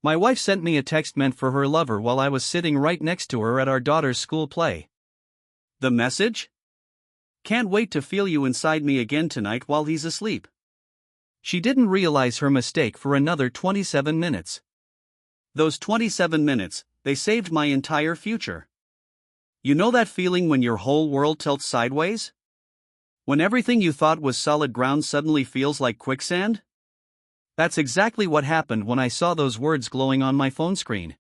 My wife sent me a text meant for her lover while I was sitting right next to her at our daughter's school play. The message? Can't wait to feel you inside me again tonight while he's asleep. She didn't realize her mistake for another 27 minutes. Those 27 minutes, they saved my entire future. You know that feeling when your whole world tilts sideways? When everything you thought was solid ground suddenly feels like quicksand? That's exactly what happened when I saw those words glowing on my phone screen.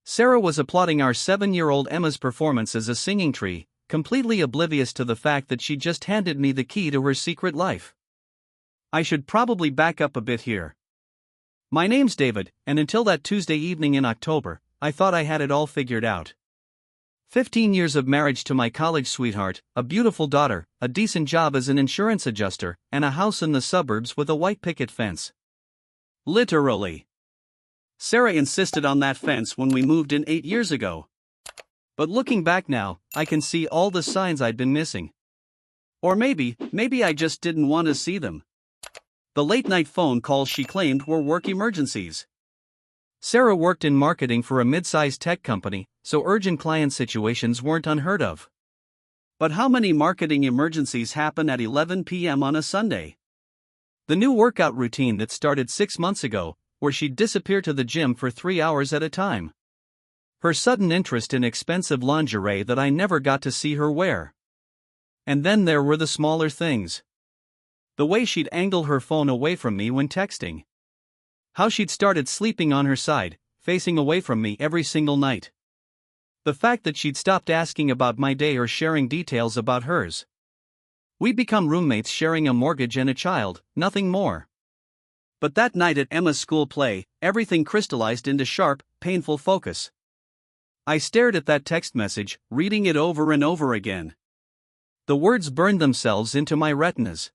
Sarah was applauding our 7-year-old Emma's performance as a singing tree, completely oblivious to the fact that she just handed me the key to her secret life. I should probably back up a bit here. My name's David, and until that Tuesday evening in October, I thought I had it all figured out. 15 years of marriage to my college sweetheart, a beautiful daughter, a decent job as an insurance adjuster, and a house in the suburbs with a white picket fence. Literally. Sarah insisted on that fence when we moved in 8 years ago. But looking back now, I can see all the signs I'd been missing. Or maybe I just didn't want to see them. The late-night phone calls she claimed were work emergencies. Sarah worked in marketing for a mid-sized tech company, so urgent client situations weren't unheard of. But how many marketing emergencies happen at 11 p.m. on a Sunday? The new workout routine that started 6 months ago, where she'd disappear to the gym for 3 hours at a time. Her sudden interest in expensive lingerie that I never got to see her wear. And then there were the smaller things. The way she'd angle her phone away from me when texting. How she'd started sleeping on her side, facing away from me every single night. The fact that she'd stopped asking about my day or sharing details about hers. We'd become roommates sharing a mortgage and a child, nothing more. But that night at Emma's school play, everything crystallized into sharp, painful focus. I stared at that text message, reading it over and over again. The words burned themselves into my retinas.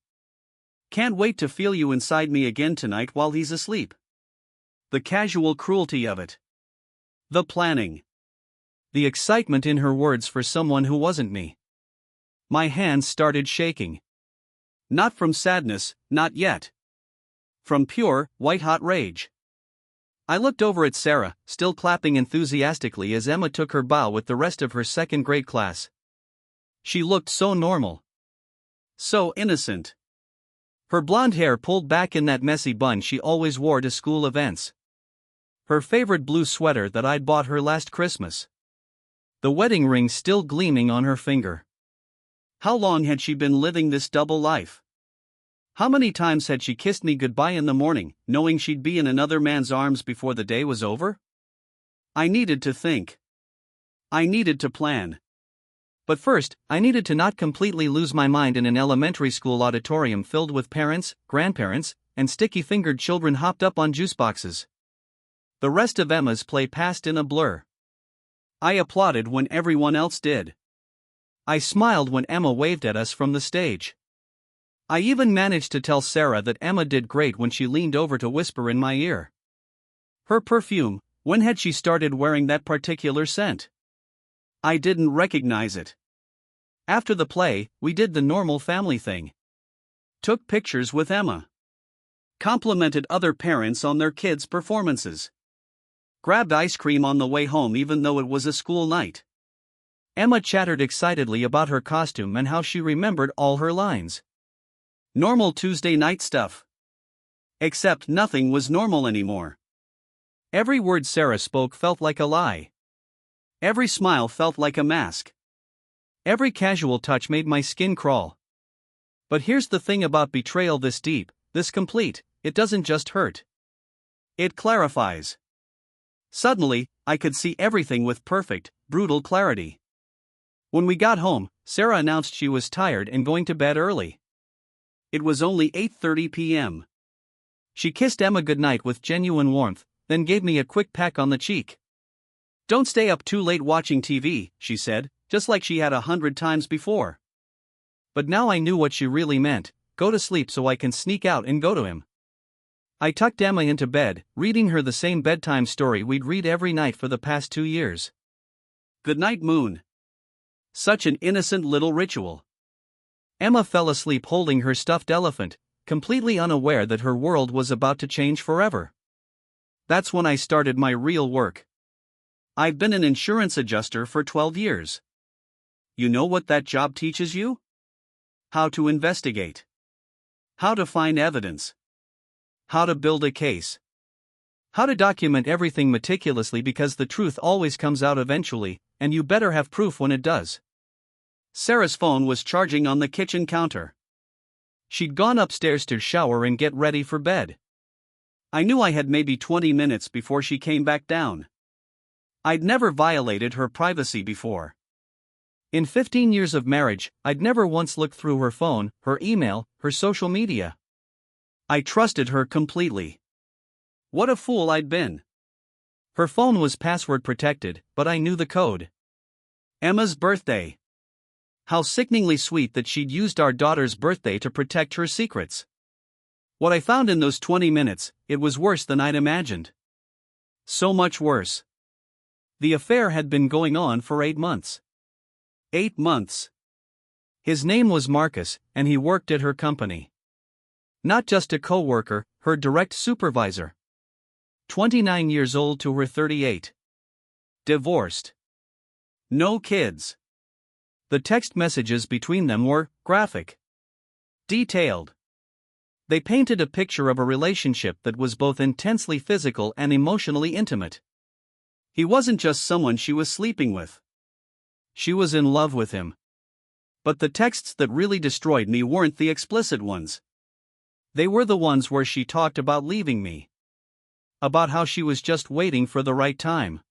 Can't wait to feel you inside me again tonight while he's asleep. The casual cruelty of it. The planning. The excitement in her words for someone who wasn't me. My hands started shaking. Not from sadness, not yet. From pure, white-hot rage. I looked over at Sarah, still clapping enthusiastically as Emma took her bow with the rest of her second-grade class. She looked so normal. So innocent. Her blonde hair pulled back in that messy bun she always wore to school events. Her favorite blue sweater that I'd bought her last Christmas. The wedding ring still gleaming on her finger. How long had she been living this double life? How many times had she kissed me goodbye in the morning, knowing she'd be in another man's arms before the day was over? I needed to think. I needed to plan. But first, I needed to not completely lose my mind in an elementary school auditorium filled with parents, grandparents, and sticky-fingered children hopped up on juice boxes. The rest of Emma's play passed in a blur. I applauded when everyone else did. I smiled when Emma waved at us from the stage. I even managed to tell Sarah that Emma did great when she leaned over to whisper in my ear. Her perfume, when had she started wearing that particular scent? I didn't recognize it. After the play, we did the normal family thing. Took pictures with Emma. Complimented other parents on their kids' performances. Grabbed ice cream on the way home even though it was a school night. Emma chattered excitedly about her costume and how she remembered all her lines. Normal Tuesday night stuff. Except nothing was normal anymore. Every word Sarah spoke felt like a lie. Every smile felt like a mask. Every casual touch made my skin crawl. But here's the thing about betrayal this deep, this complete, it doesn't just hurt. It clarifies. Suddenly, I could see everything with perfect, brutal clarity. When we got home, Sarah announced she was tired and going to bed early. It was only 8:30 p.m. She kissed Emma goodnight with genuine warmth, then gave me a quick peck on the cheek. Don't stay up too late watching TV, she said, just like she had 100 times before. But now I knew what she really meant, go to sleep so I can sneak out and go to him. I tucked Emma into bed, reading her the same bedtime story we'd read every night for the past 2 years. Good night, Moon. Such an innocent little ritual. Emma fell asleep holding her stuffed elephant, completely unaware that her world was about to change forever. That's when I started my real work. I've been an insurance adjuster for 12 years. You know what that job teaches you? How to investigate. How to find evidence. How to build a case. How to document everything meticulously, because the truth always comes out eventually, and you better have proof when it does. Sarah's phone was charging on the kitchen counter. She'd gone upstairs to shower and get ready for bed. I knew I had maybe 20 minutes before she came back down. I'd never violated her privacy before. In 15 years of marriage, I'd never once looked through her phone, her email, her social media. I trusted her completely. What a fool I'd been. Her phone was password protected, but I knew the code. Emma's birthday. How sickeningly sweet that she'd used our daughter's birthday to protect her secrets. What I found in those 20 minutes, it was worse than I'd imagined. So much worse. The affair had been going on for 8 months. 8 months. His name was Marcus, and he worked at her company. Not just a co-worker, her direct supervisor. 29 years old to her 38. Divorced. No kids. The text messages between them were graphic. Detailed. They painted a picture of a relationship that was both intensely physical and emotionally intimate. He wasn't just someone she was sleeping with. She was in love with him. But the texts that really destroyed me weren't the explicit ones. They were the ones where she talked about leaving me. About how she was just waiting for the right time.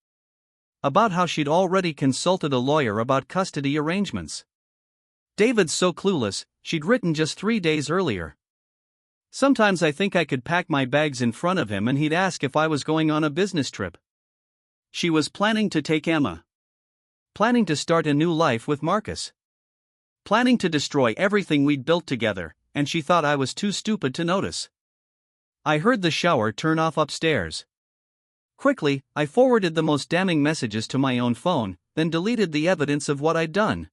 About how she'd already consulted a lawyer about custody arrangements. David's so clueless, she'd written just 3 days earlier. Sometimes I think I could pack my bags in front of him and he'd ask if I was going on a business trip. She was planning to take Emma. Planning to start a new life with Marcus. Planning to destroy everything we'd built together, and she thought I was too stupid to notice. I heard the shower turn off upstairs. Quickly, I forwarded the most damning messages to my own phone, then deleted the evidence of what I'd done.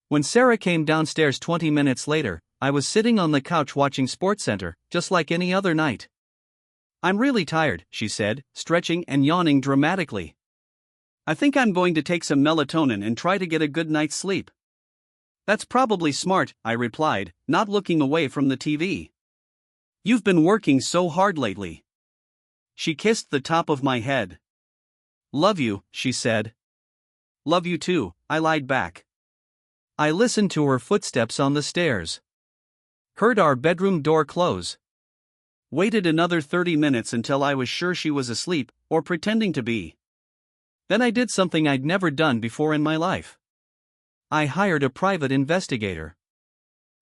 When Sarah came downstairs 20 minutes later, I was sitting on the couch watching SportsCenter, just like any other night. "I'm really tired," she said, stretching and yawning dramatically. "I think I'm going to take some melatonin and try to get a good night's sleep." "That's probably smart," I replied, not looking away from the TV. "You've been working so hard lately." She kissed the top of my head. "Love you," she said. "Love you too," I lied back. I listened to her footsteps on the stairs. Heard our bedroom door close. Waited another 30 minutes until I was sure she was asleep, or pretending to be. Then I did something I'd never done before in my life. I hired a private investigator.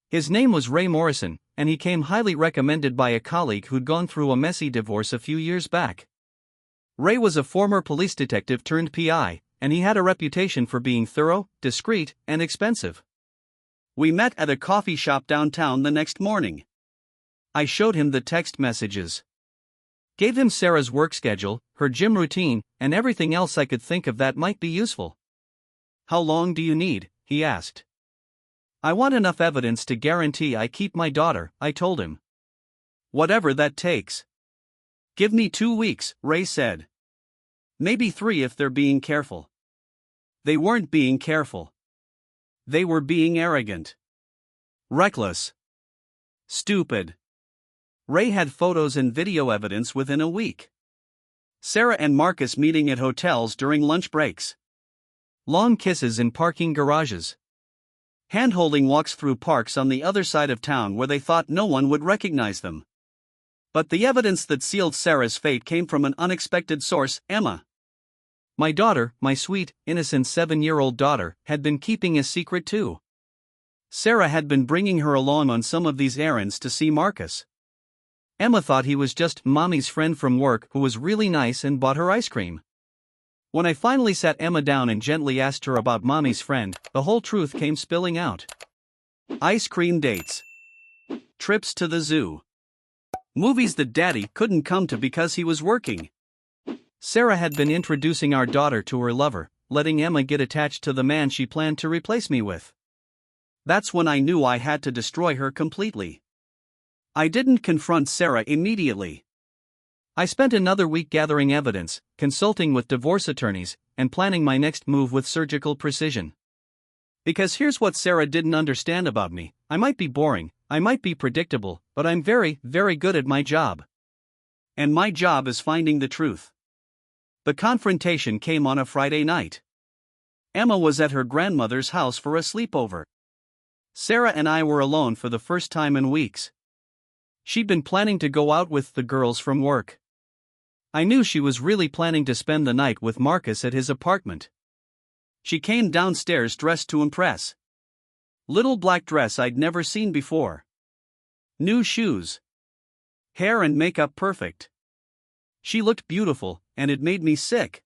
His name was Ray Morrison, and he came highly recommended by a colleague who'd gone through a messy divorce a few years back. Ray was a former police detective turned PI, and he had a reputation for being thorough, discreet, and expensive. We met at a coffee shop downtown the next morning. I showed him the text messages. Gave him Sarah's work schedule, her gym routine, and everything else I could think of that might be useful. "How long do you need?" he asked. "I want enough evidence to guarantee I keep my daughter," I told him. "Whatever that takes." "Give me 2 weeks," Ray said. "Maybe 3 if they're being careful." They weren't being careful. They were being arrogant. Reckless. Stupid. Ray had photos and video evidence within a week. Sarah and Marcus meeting at hotels during lunch breaks. Long kisses in parking garages. Hand-holding walks through parks on the other side of town where they thought no one would recognize them. But the evidence that sealed Sarah's fate came from an unexpected source, Emma. My daughter, my sweet, innocent 7-year-old daughter, had been keeping a secret too. Sarah had been bringing her along on some of these errands to see Marcus. Emma thought he was just Mommy's friend from work who was really nice and bought her ice cream. When I finally sat Emma down and gently asked her about Mommy's friend, the whole truth came spilling out. Ice cream dates. Trips to the zoo. Movies that Daddy couldn't come to because he was working. Sarah had been introducing our daughter to her lover, letting Emma get attached to the man she planned to replace me with. That's when I knew I had to destroy her completely. I didn't confront Sarah immediately. I spent another week gathering evidence, consulting with divorce attorneys, and planning my next move with surgical precision. Because here's what Sarah didn't understand about me: I might be boring, I might be predictable, but I'm very, very good at my job. And my job is finding the truth. The confrontation came on a Friday night. Emma was at her grandmother's house for a sleepover. Sarah and I were alone for the first time in weeks. She'd been planning to go out with the girls from work. I knew she was really planning to spend the night with Marcus at his apartment. She came downstairs dressed to impress. Little black dress I'd never seen before. New shoes. Hair and makeup perfect. She looked beautiful, and it made me sick.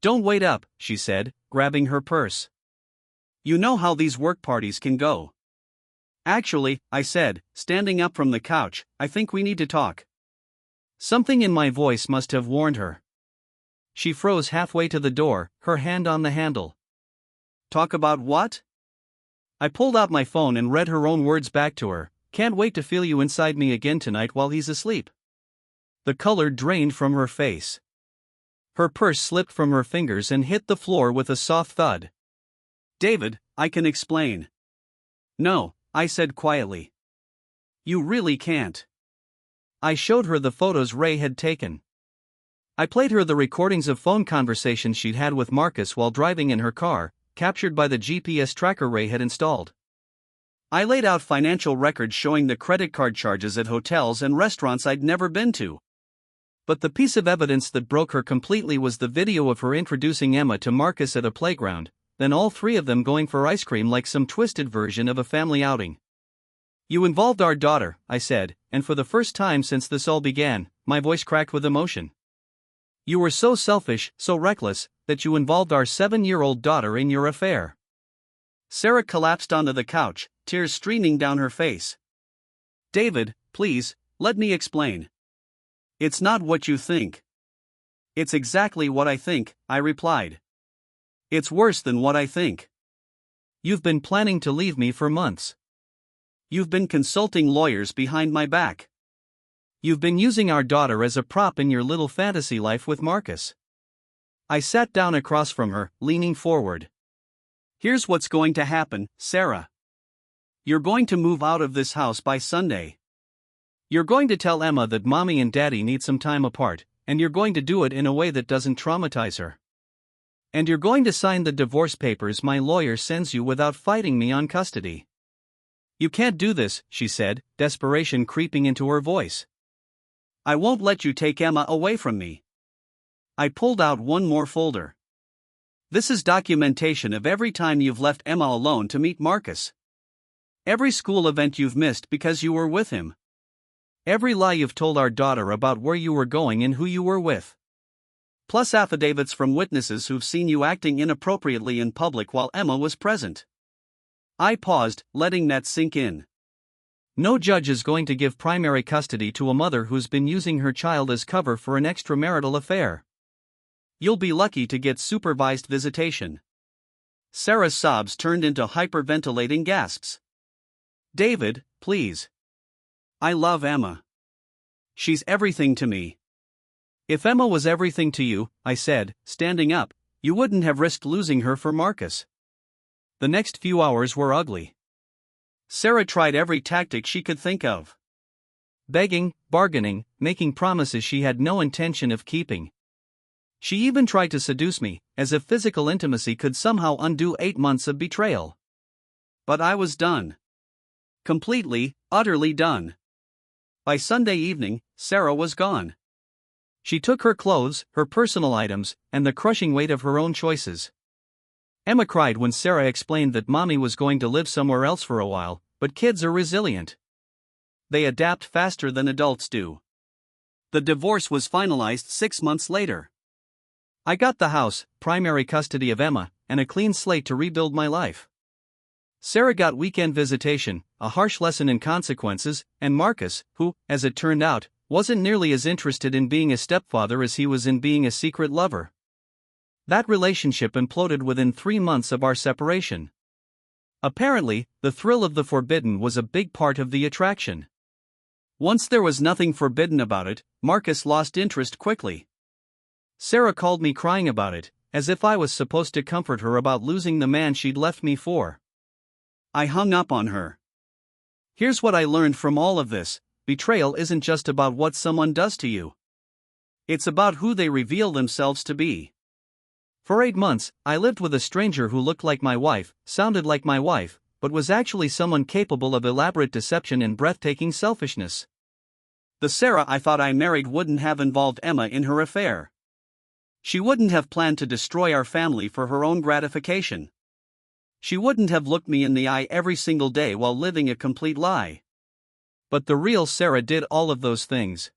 "Don't wait up," she said, grabbing her purse. "You know how these work parties can go." "Actually," I said, standing up from the couch, "I think we need to talk." Something in my voice must have warned her. She froze halfway to the door, her hand on the handle. "Talk about what?" I pulled out my phone and read her own words back to her. "Can't wait to feel you inside me again tonight while he's asleep." The color drained from her face. Her purse slipped from her fingers and hit the floor with a soft thud. "David, I can explain." "No," I said quietly. "You really can't." I showed her the photos Ray had taken. I played her the recordings of phone conversations she'd had with Marcus while driving in her car, captured by the GPS tracker Ray had installed. I laid out financial records showing the credit card charges at hotels and restaurants I'd never been to. But the piece of evidence that broke her completely was the video of her introducing Emma to Marcus at a playground, then all three of them going for ice cream like some twisted version of a family outing. "You involved our daughter," I said, and for the first time since this all began, my voice cracked with emotion. "You were so selfish, so reckless, that you involved our 7-year-old daughter in your affair." Sarah collapsed onto the couch, tears streaming down her face. "David, please, let me explain." "It's not what you think." "It's exactly what I think," I replied. "It's worse than what I think. You've been planning to leave me for months. You've been consulting lawyers behind my back. You've been using our daughter as a prop in your little fantasy life with Marcus." I sat down across from her, leaning forward. "Here's what's going to happen, Sarah. You're going to move out of this house by Sunday. You're going to tell Emma that Mommy and Daddy need some time apart, and you're going to do it in a way that doesn't traumatize her. And you're going to sign the divorce papers my lawyer sends you without fighting me on custody." "You can't do this," she said, desperation creeping into her voice. "I won't let you take Emma away from me." I pulled out one more folder. "This is documentation of every time you've left Emma alone to meet Marcus. Every school event you've missed because you were with him. Every lie you've told our daughter about where you were going and who you were with. Plus affidavits from witnesses who've seen you acting inappropriately in public while Emma was present." I paused, letting that sink in. No judge is going to give primary custody to a mother who's been using her child as cover for an extramarital affair. You'll be lucky to get supervised visitation. Sarah's sobs turned into hyperventilating gasps. "David, please. I love Emma. She's everything to me." "If Emma was everything to you," I said, standing up, "you wouldn't have risked losing her for Marcus." The next few hours were ugly. Sarah tried every tactic she could think of. Begging, bargaining, making promises she had no intention of keeping. She even tried to seduce me, as if physical intimacy could somehow undo 8 months of betrayal. But I was done. Completely, utterly done. By Sunday evening, Sarah was gone. She took her clothes, her personal items, and the crushing weight of her own choices. Emma cried when Sarah explained that Mommy was going to live somewhere else for a while, but kids are resilient. They adapt faster than adults do. The divorce was finalized 6 months later. I got the house, primary custody of Emma, and a clean slate to rebuild my life. Sarah got weekend visitation, a harsh lesson in consequences, and Marcus, who, as it turned out, wasn't nearly as interested in being a stepfather as he was in being a secret lover. That relationship imploded within 3 months of our separation. Apparently, the thrill of the forbidden was a big part of the attraction. Once there was nothing forbidden about it, Marcus lost interest quickly. Sarah called me crying about it, as if I was supposed to comfort her about losing the man she'd left me for. I hung up on her. Here's what I learned from all of this: betrayal isn't just about what someone does to you. It's about who they reveal themselves to be. For 8 months, I lived with a stranger who looked like my wife, sounded like my wife, but was actually someone capable of elaborate deception and breathtaking selfishness. The Sarah I thought I married wouldn't have involved Emma in her affair. She wouldn't have planned to destroy our family for her own gratification. She wouldn't have looked me in the eye every single day while living a complete lie. But the real Sarah did all of those things.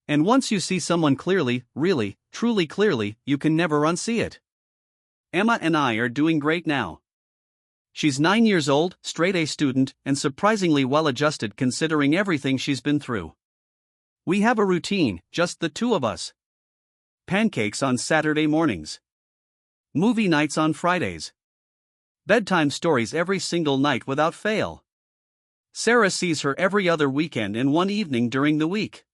And once you see someone clearly, really, truly clearly, you can never unsee it. Emma and I are doing great now. She's 9 years old, straight-A student, and surprisingly well-adjusted considering everything she's been through. We have a routine, just the two of us. Pancakes on Saturday mornings. Movie nights on Fridays. Bedtime stories every single night without fail. Sarah sees her every other weekend and one evening during the week.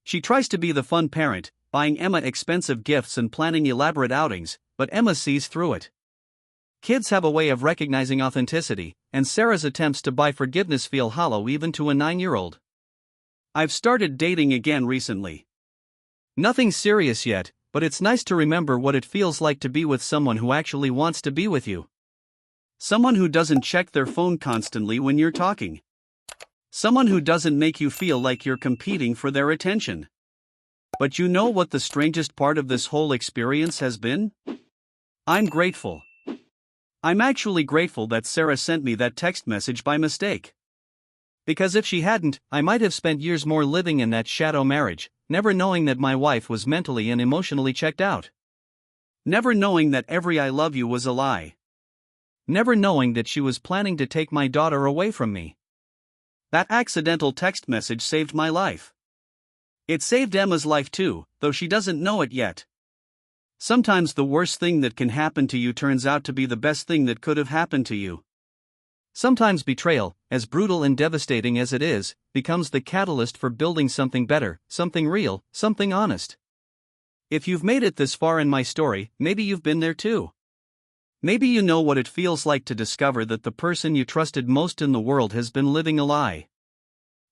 She tries to be the fun parent, buying Emma expensive gifts and planning elaborate outings, but Emma sees through it. Kids have a way of recognizing authenticity, and Sarah's attempts to buy forgiveness feel hollow even to a 9-year-old. I've started dating again recently. Nothing serious yet, but it's nice to remember what it feels like to be with someone who actually wants to be with you. Someone who doesn't check their phone constantly when you're talking. Someone who doesn't make you feel like you're competing for their attention. But you know what the strangest part of this whole experience has been? I'm grateful. I'm actually grateful that Sarah sent me that text message by mistake. Because if she hadn't, I might have spent years more living in that shadow marriage, never knowing that my wife was mentally and emotionally checked out. Never knowing that every "I love you" was a lie. Never knowing that she was planning to take my daughter away from me. That accidental text message saved my life. It saved Emma's life too, though she doesn't know it yet. Sometimes the worst thing that can happen to you turns out to be the best thing that could have happened to you. Sometimes betrayal, as brutal and devastating as it is, becomes the catalyst for building something better, something real, something honest. If you've made it this far in my story, maybe you've been there too. Maybe you know what it feels like to discover that the person you trusted most in the world has been living a lie.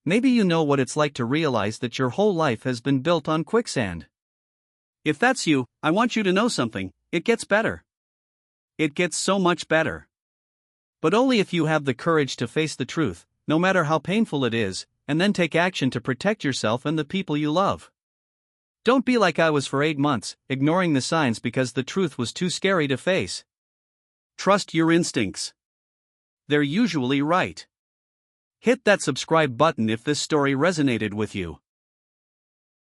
Maybe you know what it's like to realize that your whole life has been built on quicksand. If that's you, I want you to know something: it gets better. It gets so much better. But only if you have the courage to face the truth, no matter how painful it is, and then take action to protect yourself and the people you love. Don't be like I was for 8 months, ignoring the signs because the truth was too scary to face. Trust your instincts. They're usually right. Hit that subscribe button if this story resonated with you.